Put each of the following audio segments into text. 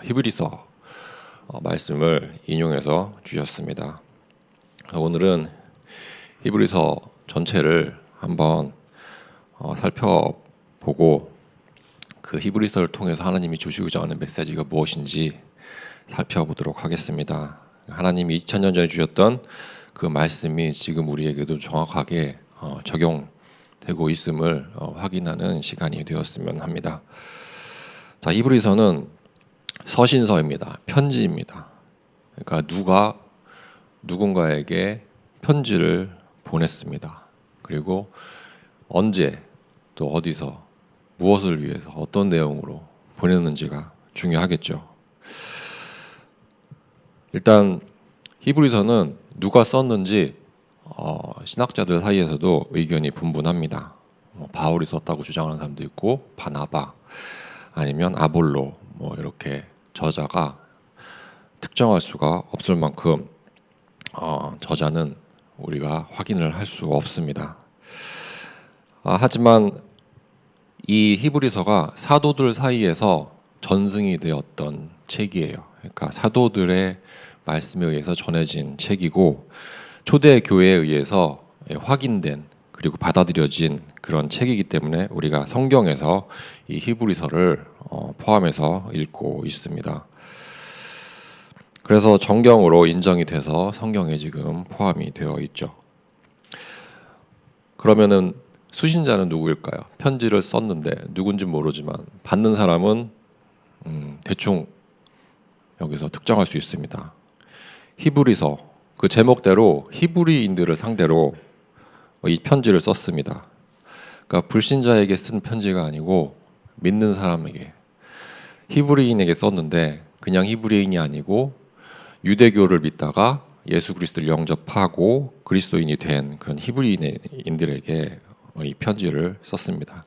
히브리서 말씀을 인용해서 주셨습니다. 오늘은 히브리서 전체를 한번 살펴보고 그 히브리서를 통해서 하나님이 주시고자 하는 메시지가 무엇인지 살펴보도록 하겠습니다. 하나님이 2000년 전에 주셨던 그 말씀이 지금 우리에게도 정확하게 적용되고 있음을 확인하는 시간이 되었으면 합니다. 자, 히브리서는 서신서입니다. 편지입니다. 그러니까 누가 누군가에게 편지를 보냈습니다. 그리고 언제 또 어디서 무엇을 위해서 어떤 내용으로 보냈는지가 중요하겠죠. 일단 히브리서는 누가 썼는지 신학자들 사이에서도 의견이 분분합니다. 바울이 썼다고 주장하는 사람도 있고 바나바 아니면 아볼로 이렇게 저자가 특정할 수가 없을 만큼 저자는 우리가 확인을 할 수 없습니다. 하지만 이 히브리서가 사도들 사이에서 전승이 되었던 책이에요. 그러니까 사도들의 말씀에 의해서 전해진 책이고 초대 교회에 의해서 확인된 그리고 받아들여진 그런 책이기 때문에 우리가 성경에서 이 히브리서를 포함해서 읽고 있습니다. 그래서 정경으로 인정이 돼서 성경에 지금 포함이 되어 있죠. 그러면은 수신자는 누구일까요? 편지를 썼는데 누군지 모르지만 받는 사람은 대충 여기서 특정할 수 있습니다. 히브리서 그 제목대로 히브리인들을 상대로 이 편지를 썼습니다. 그러니까 불신자에게 쓴 편지가 아니고 믿는 사람에게 히브리인에게 썼는데 그냥 히브리인이 아니고 유대교를 믿다가 예수 그리스도를 영접하고 그리스도인이 된 그런 히브리인들에게 이 편지를 썼습니다.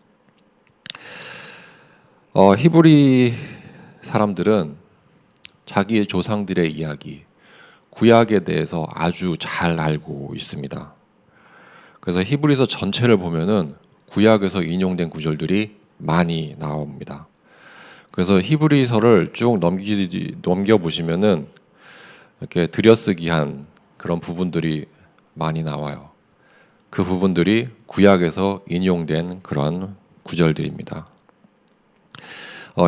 히브리 사람들은 자기의 조상들의 이야기, 구약에 대해서 아주 잘 알고 있습니다. 그래서 히브리서 전체를 보면은 구약에서 인용된 구절들이 많이 나옵니다. 그래서 히브리서를 쭉 넘겨보시면은 이렇게 들여쓰기한 그런 부분들이 많이 나와요. 그 부분들이 구약에서 인용된 그런 구절들입니다.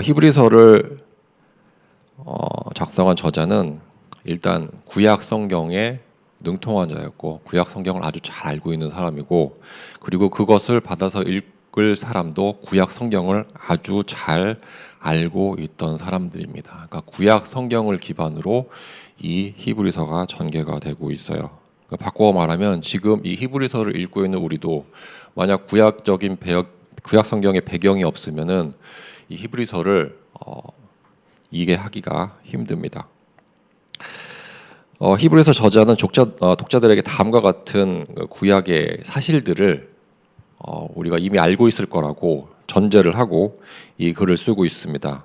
히브리서를 작성한 저자는 일단 구약 성경에 능통한 자였고 구약 성경을 아주 잘 알고 있는 사람이고 그리고 그것을 받아서 읽을 사람도 구약 성경을 아주 잘 알고 있던 사람들입니다. 그러니까 구약 성경을 기반으로 이 히브리서가 전개가 되고 있어요. 그러니까 바꿔 말하면 지금 이 히브리서를 읽고 있는 우리도 만약 구약 성경의 배경이 없으면은 이 히브리서를 이해하기가 힘듭니다. 히브리서 저자는 독자들에게 다음과 같은 구약의 사실들을 우리가 이미 알고 있을 거라고 전제를 하고 이 글을 쓰고 있습니다.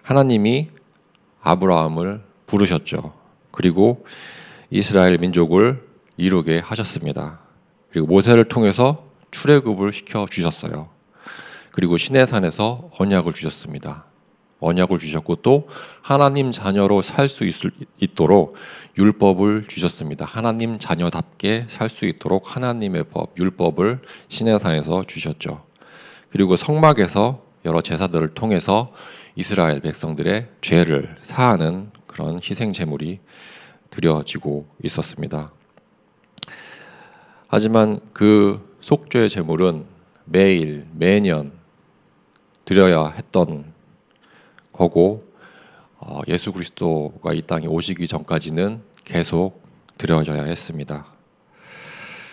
하나님이 아브라함을 부르셨죠. 그리고 이스라엘 민족을 이루게 하셨습니다. 그리고 모세를 통해서 출애굽을 시켜 주셨어요. 그리고 시내산에서 언약을 주셨습니다. 언약을 주셨고 또 하나님 자녀로 살 수 있도록 율법을 주셨습니다. 하나님 자녀답게 살 수 있도록 하나님의 법, 율법을 시내산에서 주셨죠. 그리고 성막에서 여러 제사들을 통해서 이스라엘 백성들의 죄를 사하는 그런 희생 제물이 드려지고 있었습니다. 하지만 그 속죄 제물은 매일, 매년 드려야 했던 거고 예수 그리스도가 이 땅에 오시기 전까지는 계속 드려져야 했습니다.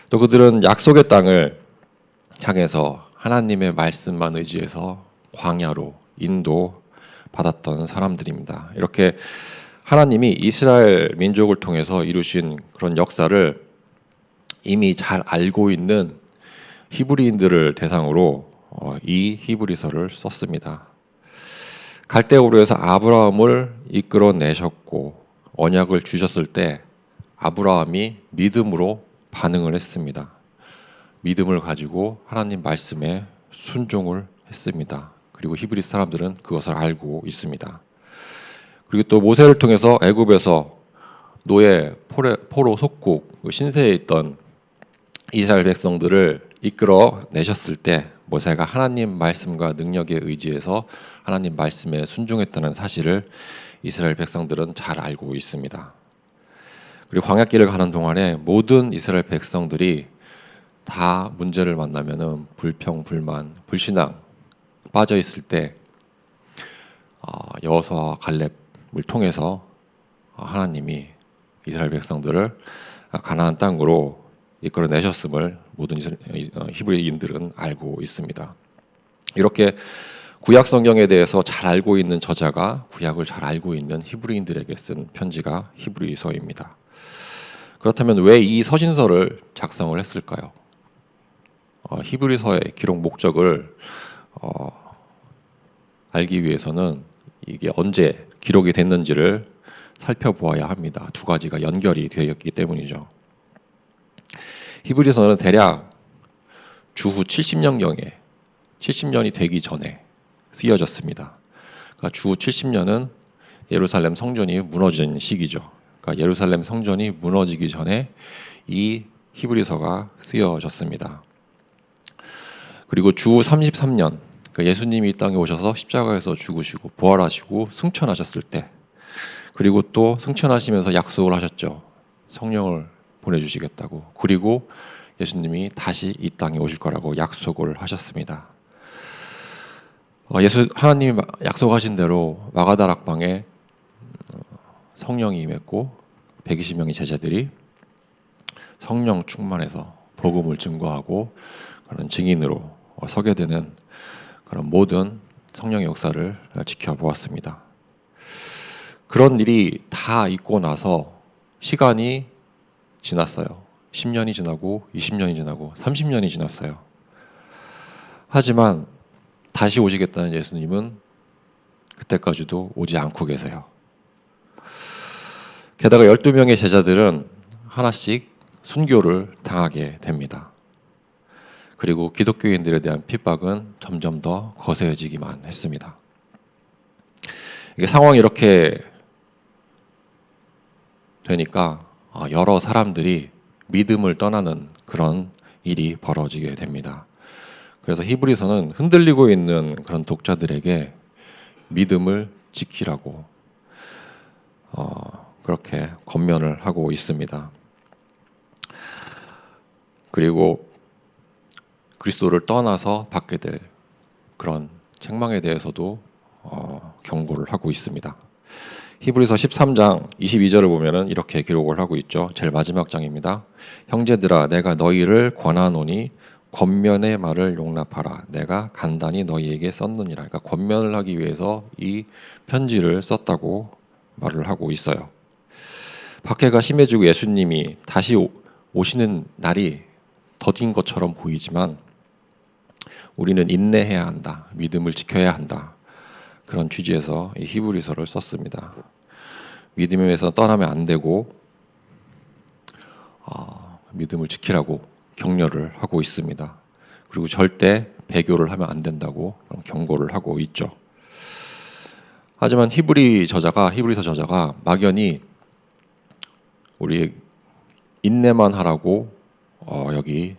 또 그들은 약속의 땅을 향해서 하나님의 말씀만 의지해서 광야로 인도받았던 사람들입니다. 이렇게 하나님이 이스라엘 민족을 통해서 이루신 그런 역사를 이미 잘 알고 있는 히브리인들을 대상으로 이 히브리서를 썼습니다. 갈대우르에서 아브라함을 이끌어내셨고 언약을 주셨을 때 아브라함이 믿음으로 반응을 했습니다. 믿음을 가지고 하나님 말씀에 순종을 했습니다. 그리고 히브리 사람들은 그것을 알고 있습니다. 그리고 또 모세를 통해서 애굽에서 노예 포로 속국 신세에 있던 이스라엘 백성들을 이끌어 내셨을 때 모세가 하나님 말씀과 능력에 의지해서 하나님 말씀에 순종했다는 사실을 이스라엘 백성들은 잘 알고 있습니다. 그리고 광야길을 가는 동안에 모든 이스라엘 백성들이 다 문제를 만나면은 불평, 불만, 불신앙 빠져 있을 때 여호수아와 갈렙을 통해서 하나님이 이스라엘 백성들을 가나안 땅으로 이끌어 내셨음을 모든 히브리인들은 알고 있습니다. 이렇게 구약 성경에 대해서 잘 알고 있는 저자가 구약을 잘 알고 있는 히브리인들에게 쓴 편지가 히브리서입니다. 그렇다면 왜 이 서신서를 작성을 했을까요? 히브리서의 기록 목적을 알기 위해서는 이게 언제 기록이 됐는지를 살펴보아야 합니다. 두 가지가 연결이 되어 있기 때문이죠. 히브리서는 대략 주후 70년경에 70년이 되기 전에 쓰여졌습니다. 그러니까 주후 70년은 예루살렘 성전이 무너진 시기죠. 그러니까 예루살렘 성전이 무너지기 전에 이 히브리서가 쓰여졌습니다. 그리고 주후 33년, 그러니까 예수님이 이 땅에 오셔서 십자가에서 죽으시고 부활하시고 승천하셨을 때, 그리고 또 승천하시면서 약속을 하셨죠. 성령을 보내주시겠다고. 그리고 예수님이 다시 이 땅에 오실 거라고 약속을 하셨습니다. 하나님이 약속하신 대로 마가다락방에 성령이 임했고 120명의 제자들이 성령 충만해서 복음을 증거하고 그런 증인으로 서게 되는 그런 모든 성령의 역사를 지켜보았습니다. 그런 일이 다 있고 나서 시간이 지났어요. 10년이 지나고 20년이 지나고 30년이 지났어요. 하지만 다시 오시겠다는 예수님은 그때까지도 오지 않고 계세요. 게다가 12명의 제자들은 하나씩 순교를 당하게 됩니다. 그리고 기독교인들에 대한 핍박은 점점 더 거세지기만 했습니다. 이게 상황이 이렇게 되니까 여러 사람들이 믿음을 떠나는 그런 일이 벌어지게 됩니다. 그래서 히브리서는 흔들리고 있는 그런 독자들에게 믿음을 지키라고 그렇게 권면을 하고 있습니다. 그리고 그리스도를 떠나서 받게 될 그런 책망에 대해서도 경고를 하고 있습니다. 히브리서 13장 22절을 보면은 이렇게 기록을 하고 있죠. 제일 마지막 장입니다. 형제들아 내가 너희를 권하노니 권면의 말을 용납하라. 내가 간단히 너희에게 썼느니라. 그러니까 권면을 하기 위해서 이 편지를 썼다고 말을 하고 있어요. 박해가 심해지고 예수님이 다시 오시는 날이 더딘 것처럼 보이지만 우리는 인내해야 한다. 믿음을 지켜야 한다. 그런 취지에서 이 히브리서를 썼습니다. 믿음에서 떠나면 안 되고 믿음을 지키라고 격려를 하고 있습니다. 그리고 절대 배교를 하면 안 된다고 경고를 하고 있죠. 하지만 히브리서 저자가 막연히 우리 인내만 하라고 여기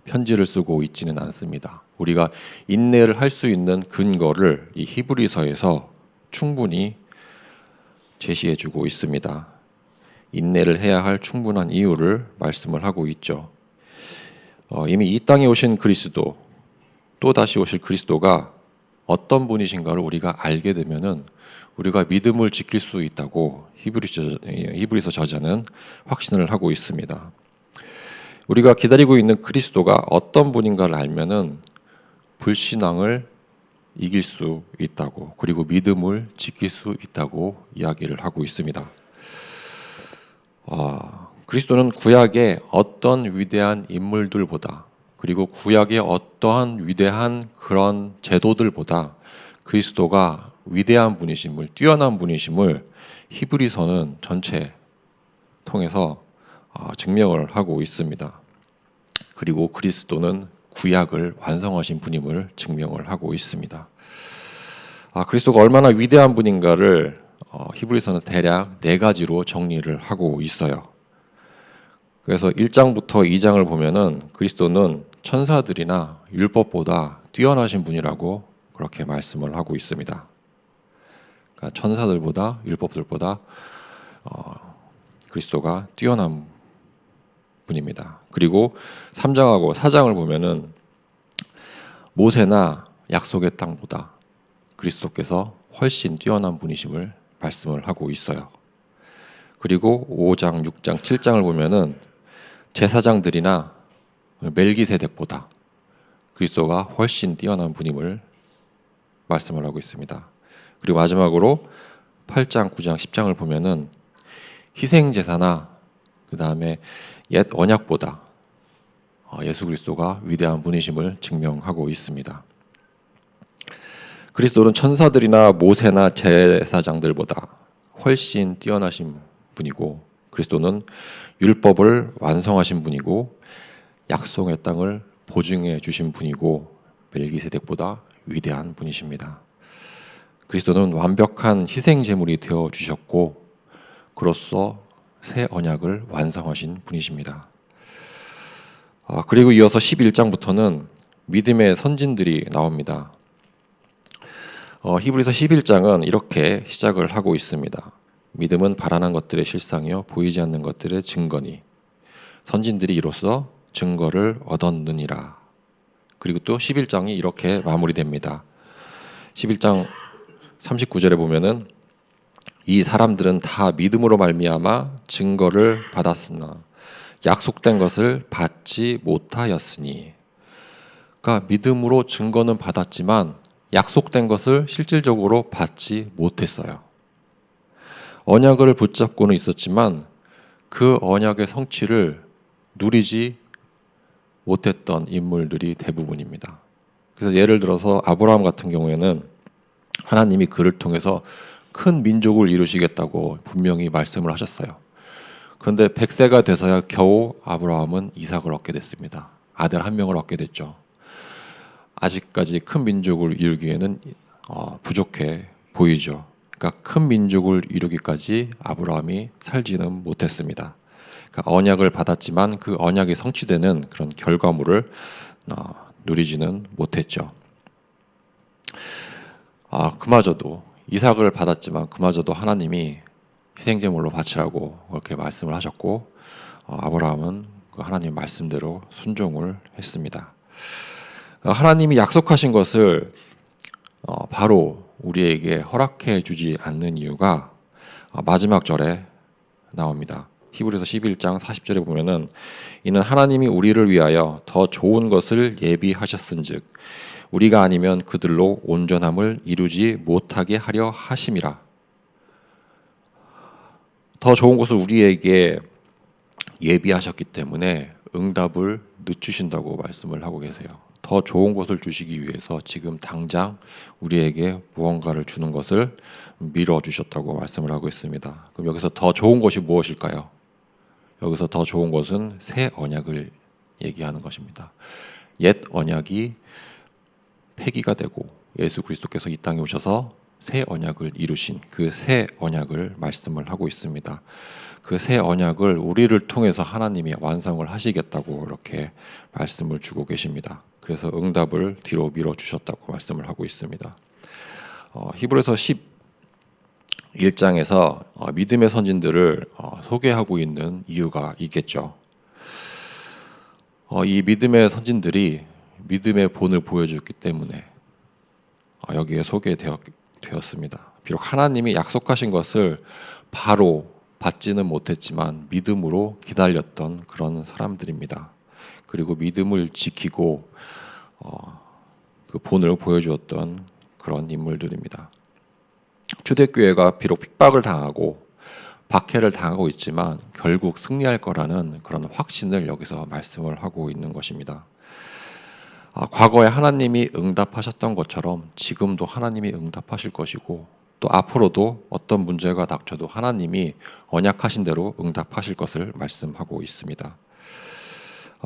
편지를 쓰고 있지는 않습니다. 우리가 인내를 할 수 있는 근거를 이 히브리서에서 충분히 제시해주고 있습니다. 인내를 해야 할 충분한 이유를 말씀을 하고 있죠. 이미 이 땅에 오신 그리스도, 또 다시 오실 그리스도가 어떤 분이신가를 우리가 알게 되면은 우리가 믿음을 지킬 수 있다고 히브리서 저자는 확신을 하고 있습니다. 우리가 기다리고 있는 그리스도가 어떤 분인가를 알면은 불신앙을 이길 수 있다고, 그리고 믿음을 지킬 수 있다고 이야기를 하고 있습니다. 그리스도는 구약의 어떤 위대한 인물들보다, 그리고 구약의 어떠한 위대한 그런 제도들보다 그리스도가 위대한 분이심을, 뛰어난 분이심을 히브리서는 전체 통해서 증명을 하고 있습니다. 그리고 그리스도는 구약을 완성하신 분임을 증명을 하고 있습니다. 그리스도가 얼마나 위대한 분인가를 히브리서는 대략 4가지로 정리를 하고 있어요. 그래서 1장부터 2장을 보면은 그리스도는 천사들이나 율법보다 뛰어나신 분이라고 그렇게 말씀을 하고 있습니다. 그러니까 천사들보다 율법들보다 그리스도가 뛰어난 분입니다. 그리고 3장하고 4장을 보면은 모세나 약속의 땅보다 그리스도께서 훨씬 뛰어난 분이심을 말씀을 하고 있어요. 그리고 5장, 6장, 7장을 보면은 제사장들이나 멜기세덱보다 그리스도가 훨씬 뛰어난 분임을 말씀을 하고 있습니다. 그리고 마지막으로 8장, 9장, 10장을 보면은 희생 제사나 그 다음에 옛 언약보다 예수 그리스도가 위대한 분이심을 증명하고 있습니다. 그리스도는 천사들이나 모세나 제사장들보다 훨씬 뛰어나신 분이고 그리스도는 율법을 완성하신 분이고 약속의 땅을 보증해 주신 분이고 멜기세덱보다 위대한 분이십니다. 그리스도는 완벽한 희생 제물이 되어 주셨고 그로써 새 언약을 완성하신 분이십니다. 그리고 이어서 11장부터는 믿음의 선진들이 나옵니다. 히브리서 11장은 이렇게 시작을 하고 있습니다. 믿음은 바라는 것들의 실상이요 보이지 않는 것들의 증거니 선진들이 이로써 증거를 얻었느니라. 그리고 또 11장이 이렇게 마무리됩니다. 11장 39절에 보면은 이 사람들은 다 믿음으로 말미암아 증거를 받았으나 약속된 것을 받지 못하였으니. 그러니까 믿음으로 증거는 받았지만 약속된 것을 실질적으로 받지 못했어요. 언약을 붙잡고는 있었지만 그 언약의 성취를 누리지 못했던 인물들이 대부분입니다. 그래서 예를 들어서 아브라함 같은 경우에는 하나님이 그를 통해서 큰 민족을 이루시겠다고 분명히 말씀을 하셨어요. 그런데 100세가 돼서야 겨우 아브라함은 이삭을 얻게 됐습니다. 아들 한 명을 얻게 됐죠. 아직까지 큰 민족을 이루기에는 부족해 보이죠. 그러니까 큰 민족을 이루기까지 아브라함이 살지는 못했습니다. 그러니까 언약을 받았지만 그 언약이 성취되는 그런 결과물을 누리지는 못했죠. 그마저도 이삭을 받았지만 그마저도 하나님이 희생제물로 바치라고 그렇게 말씀을 하셨고 아브라함은 그 하나님 말씀대로 순종을 했습니다. 하나님이 약속하신 것을 바로 우리에게 허락해 주지 않는 이유가 마지막 절에 나옵니다. 히브리서 11장 40절에 보면은 이는 하나님이 우리를 위하여 더 좋은 것을 예비하셨은즉 우리가 아니면 그들로 온전함을 이루지 못하게 하려 하심이라. 더 좋은 것을 우리에게 예비하셨기 때문에 응답을 늦추신다고 말씀을 하고 계세요. 더 좋은 것을 주시기 위해서 지금 당장 우리에게 무언가를 주는 것을 미뤄주셨다고 말씀을 하고 있습니다. 그럼 여기서 더 좋은 것이 무엇일까요? 여기서 더 좋은 것은 새 언약을 얘기하는 것입니다. 옛 언약이 폐기가 되고 예수 그리스도께서 이 땅에 오셔서 새 언약을 이루신 그 새 언약을 말씀을 하고 있습니다. 그 새 언약을 우리를 통해서 하나님이 완성을 하시겠다고 이렇게 말씀을 주고 계십니다. 그래서 응답을 뒤로 미뤄주셨다고 말씀을 하고 있습니다. 히브리서 11장에서 믿음의 선진들을 소개하고 있는 이유가 있겠죠. 이 믿음의 선진들이 믿음의 본을 보여줬기 때문에 여기에 소개되었습니다. 비록 하나님이 약속하신 것을 바로 받지는 못했지만 믿음으로 기다렸던 그런 사람들입니다. 그리고 믿음을 지키고 그 본을 보여주었던 그런 인물들입니다. 초대교회가 비록 핍박을 당하고 박해를 당하고 있지만 결국 승리할 거라는 그런 확신을 여기서 말씀을 하고 있는 것입니다. 과거에 하나님이 응답하셨던 것처럼 지금도 하나님이 응답하실 것이고 또 앞으로도 어떤 문제가 닥쳐도 하나님이 언약하신 대로 응답하실 것을 말씀하고 있습니다.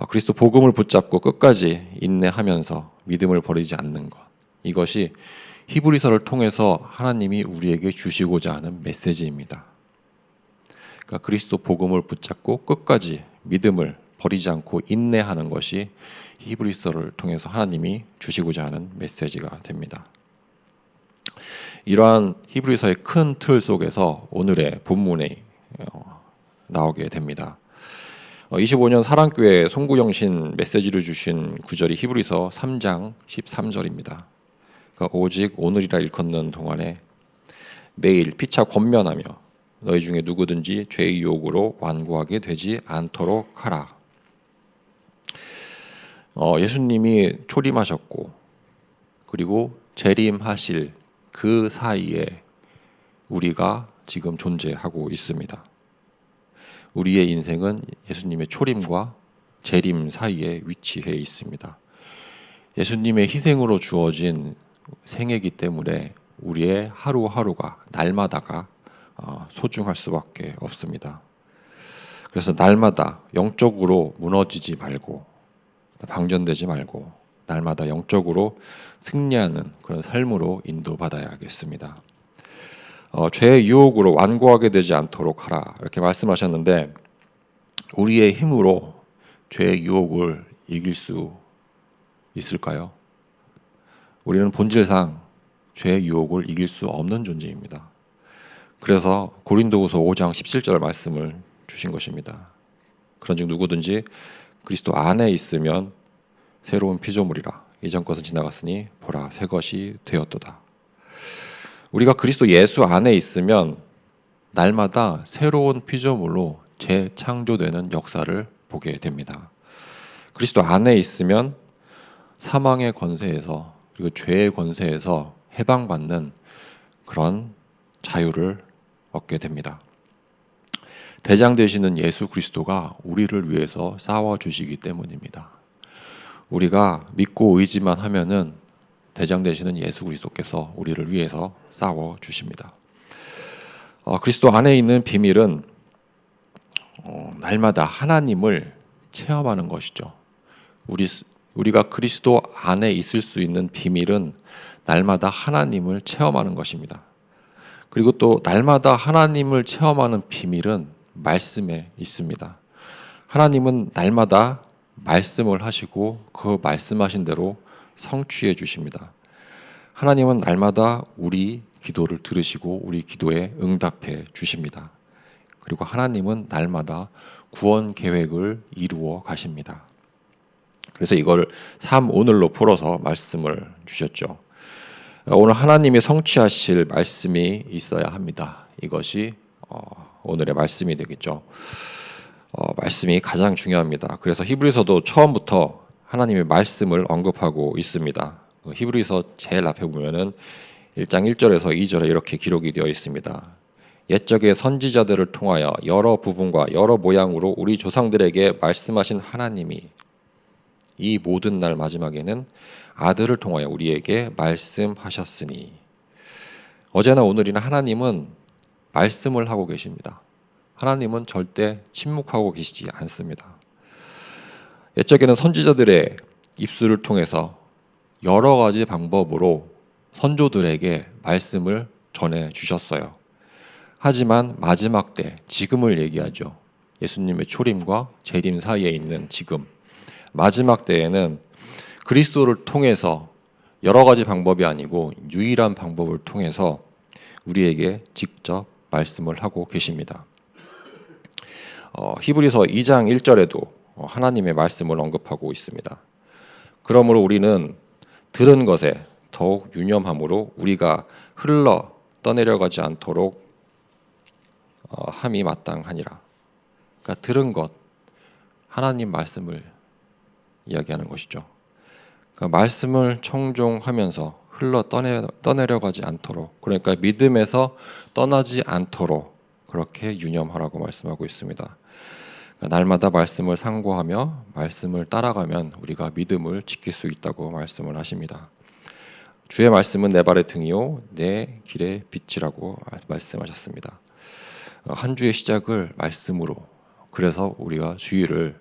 그리스도 복음을 붙잡고 끝까지 인내하면서 믿음을 버리지 않는 것, 이것이 히브리서를 통해서 하나님이 우리에게 주시고자 하는 메시지입니다. 그러니까 그리스도 복음을 붙잡고 끝까지 믿음을 버리지 않고 인내하는 것이 히브리서를 통해서 하나님이 주시고자 하는 메시지가 됩니다. 이러한 히브리서의 큰 틀 속에서 오늘의 본문에 나오게 됩니다. 25년 사랑교회 송구영신 메시지를 주신 구절이 히브리서 3장 13절입니다. 그러니까 오직 오늘이라 일컫는 동안에 매일 피차 권면하며 너희 중에 누구든지 죄의 유혹으로 완고하게 되지 않도록 하라. 예수님이 초림하셨고 그리고 재림하실 그 사이에 우리가 지금 존재하고 있습니다. 우리의 인생은 예수님의 초림과 재림 사이에 위치해 있습니다. 예수님의 희생으로 주어진 생애이기 때문에 우리의 하루하루가 날마다가 소중할 수밖에 없습니다. 그래서 날마다 영적으로 무너지지 말고 방전되지 말고 날마다 영적으로 승리하는 그런 삶으로 인도받아야겠습니다. 죄의 유혹으로 완고하게 되지 않도록 하라 이렇게 말씀하셨는데 우리의 힘으로 죄의 유혹을 이길 수 있을까요? 우리는 본질상 죄의 유혹을 이길 수 없는 존재입니다. 그래서 고린도후서 5장 17절 말씀을 주신 것입니다. 그런즉 누구든지 그리스도 안에 있으면 새로운 피조물이라 이전 것은 지나갔으니 보라 새 것이 되었도다. 우리가 그리스도 예수 안에 있으면 날마다 새로운 피조물로 재창조되는 역사를 보게 됩니다. 그리스도 안에 있으면 사망의 권세에서 그리고 죄의 권세에서 해방받는 그런 자유를 얻게 됩니다. 대장 되시는 예수 그리스도가 우리를 위해서 싸워 주시기 때문입니다. 우리가 믿고 의지만 하면은 대장 되시는 예수 그리스도께서 우리를 위해서 싸워 주십니다. 그리스도 안에 있는 비밀은 날마다 하나님을 체험하는 것이죠. 우리가 그리스도 안에 있을 수 있는 비밀은 날마다 하나님을 체험하는 것입니다. 그리고 또 날마다 하나님을 체험하는 비밀은 말씀에 있습니다. 하나님은 날마다 말씀을 하시고 그 말씀하신 대로 성취해 주십니다. 하나님은 날마다 우리 기도를 들으시고 우리 기도에 응답해 주십니다. 그리고 하나님은 날마다 구원 계획을 이루어 가십니다. 그래서 이걸 삶 오늘로 풀어서 말씀을 주셨죠. 오늘 하나님이 성취하실 말씀이 있어야 합니다. 이것이 오늘의 말씀이 되겠죠. 말씀이 가장 중요합니다. 그래서 히브리서도 처음부터 하나님의 말씀을 언급하고 있습니다. 히브리서 제일 앞에 보면은 1장 1절에서 2절에 이렇게 기록이 되어 있습니다. 옛적의 선지자들을 통하여 여러 부분과 여러 모양으로 우리 조상들에게 말씀하신 하나님이 이 모든 날 마지막에는 아들을 통하여 우리에게 말씀하셨으니 어제나 오늘이나 하나님은 말씀을 하고 계십니다. 하나님은 절대 침묵하고 계시지 않습니다. 옛적에는 선지자들의 입술을 통해서 여러 가지 방법으로 선조들에게 말씀을 전해 주셨어요. 하지만 마지막 때, 지금을 얘기하죠. 예수님의 초림과 재림 사이에 있는 지금, 마지막 때에는 그리스도를 통해서 여러 가지 방법이 아니고 유일한 방법을 통해서 우리에게 직접 말씀을 하고 계십니다. 히브리서 2장 1절에도 하나님의 말씀을 언급하고 있습니다. 그러므로 우리는 들은 것에 더욱 유념함으로 우리가 흘러 떠내려가지 않도록 함이 마땅하니라. 그러니까 들은 것, 하나님 말씀을 이야기하는 것이죠. 그러니까 말씀을 청종하면서 흘러 떠내려가지 않도록, 그러니까 믿음에서 떠나지 않도록 그렇게 유념하라고 말씀하고 있습니다. 그러니까 날마다 말씀을 상고하며 말씀을 따라가면 우리가 믿음을 지킬 수 있다고 말씀을 하십니다. 주의 말씀은 내 발의 등이요 내 길의 빛이라고 말씀하셨습니다. 한 주의 시작을 말씀으로, 그래서 우리가 주일을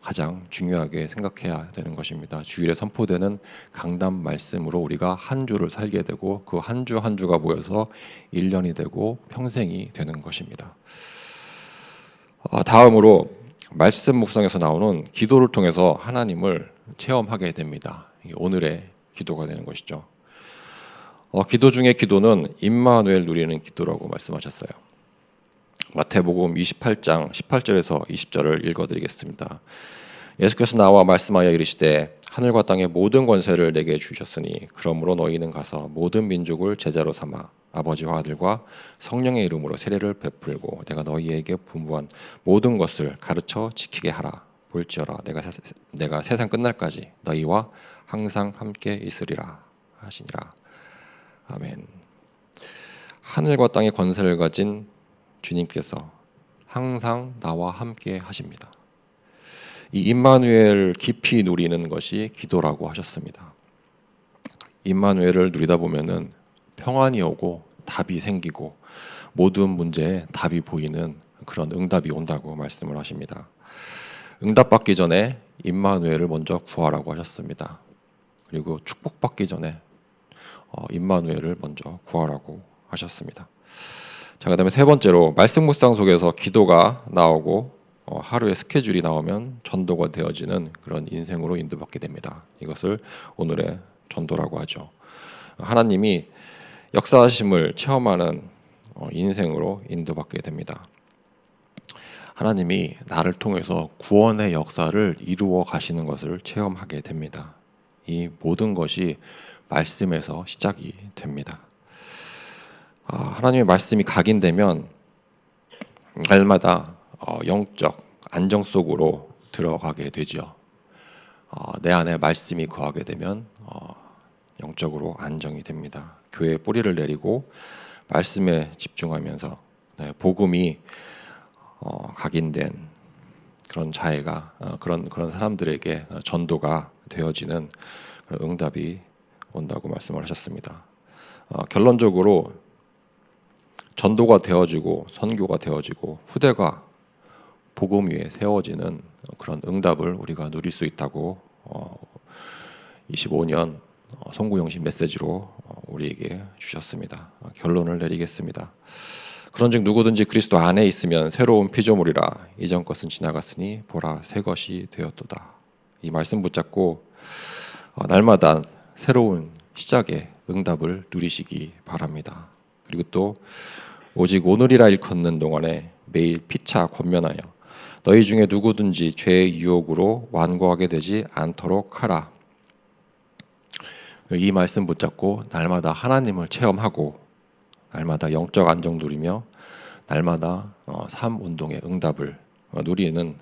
가장 중요하게 생각해야 되는 것입니다. 주일에 선포되는 강단 말씀으로 우리가 한 주를 살게 되고 그 한 주 한 주가 모여서 1년이 되고 평생이 되는 것입니다. 다음으로 말씀 묵상에서 나오는 기도를 통해서 하나님을 체험하게 됩니다. 이게 오늘의 기도가 되는 것이죠. 기도 중에 기도는 임마누엘 누리는 기도라고 말씀하셨어요. 마태복음 28장 18절에서 20절을 읽어드리겠습니다. 예수께서 나와 말씀하여 이르시되 하늘과 땅의 모든 권세를 내게 주셨으니 그러므로 너희는 가서 모든 민족을 제자로 삼아 아버지와 아들과 성령의 이름으로 세례를 베풀고 내가 너희에게 분부한 모든 것을 가르쳐 지키게 하라. 볼지어라 내가 세상 끝날까지 너희와 항상 함께 있으리라 하시니라. 아멘. 하늘과 땅의 권세를 가진 주님께서 항상 나와 함께 하십니다. 이 임마누엘 깊이 누리는 것이 기도라고 하셨습니다. 임마누엘을 누리다 보면은 평안이 오고 답이 생기고 모든 문제에 답이 보이는 그런 응답이 온다고 말씀을 하십니다. 응답받기 전에 임마누엘을 먼저 구하라고 하셨습니다. 그리고 축복받기 전에 임마누엘을 먼저 구하라고 하셨습니다. 자, 그다음에 세 번째로 말씀 묵상 속에서 기도가 나오고 하루의 스케줄이 나오면 전도가 되어지는 그런 인생으로 인도받게 됩니다. 이것을 오늘의 전도라고 하죠. 하나님이 역사하심을 체험하는 인생으로 인도받게 됩니다. 하나님이 나를 통해서 구원의 역사를 이루어 가시는 것을 체험하게 됩니다. 이 모든 것이 말씀에서 시작이 됩니다. 하나님의 말씀이 각인되면 날마다 영적 안정 속으로 들어가게 되죠. 내 안에 말씀이 거하게 되면 영적으로 안정이 됩니다. 교회에 뿌리를 내리고 말씀에 집중하면서 복음이 각인된 그런 자애가 그런 사람들에게 전도가 되어지는 그런 응답이 온다고 말씀을 하셨습니다. 결론적으로 전도가 되어지고 선교가 되어지고 후대가 복음 위에 세워지는 그런 응답을 우리가 누릴 수 있다고 25년 송구영신 메시지로 우리에게 주셨습니다. 결론을 내리겠습니다. 그런즉 누구든지 그리스도 안에 있으면 새로운 피조물이라 이전 것은 지나갔으니 보라 새 것이 되었도다. 이 말씀 붙잡고 날마다 새로운 시작의 응답을 누리시기 바랍니다. 그리고 또 오직 오늘이라 일컫는 동안에 매일 피차 권면하여 너희 중에 누구든지 죄의 유혹으로 완고하게 되지 않도록 하라. 이 말씀 붙잡고 날마다 하나님을 체험하고 날마다 영적 안정 누리며 날마다 삶 운동의 응답을 누리는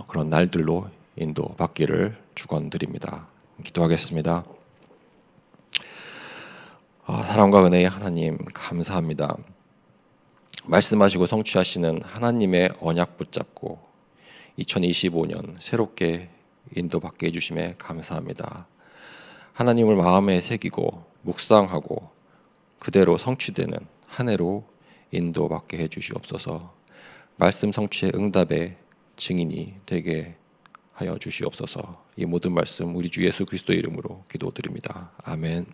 그런 날들로 인도받기를 축원드립니다. 기도하겠습니다. 사랑과 은혜의 하나님 감사합니다. 말씀하시고 성취하시는 하나님의 언약 붙잡고 2025년 새롭게 인도받게 해주심에 감사합니다. 하나님을 마음에 새기고 묵상하고 그대로 성취되는 한 해로 인도받게 해주시옵소서. 말씀 성취의 응답의 증인이 되게 하여 주시옵소서. 이 모든 말씀 우리 주 예수 그리스도의 이름으로 기도드립니다. 아멘.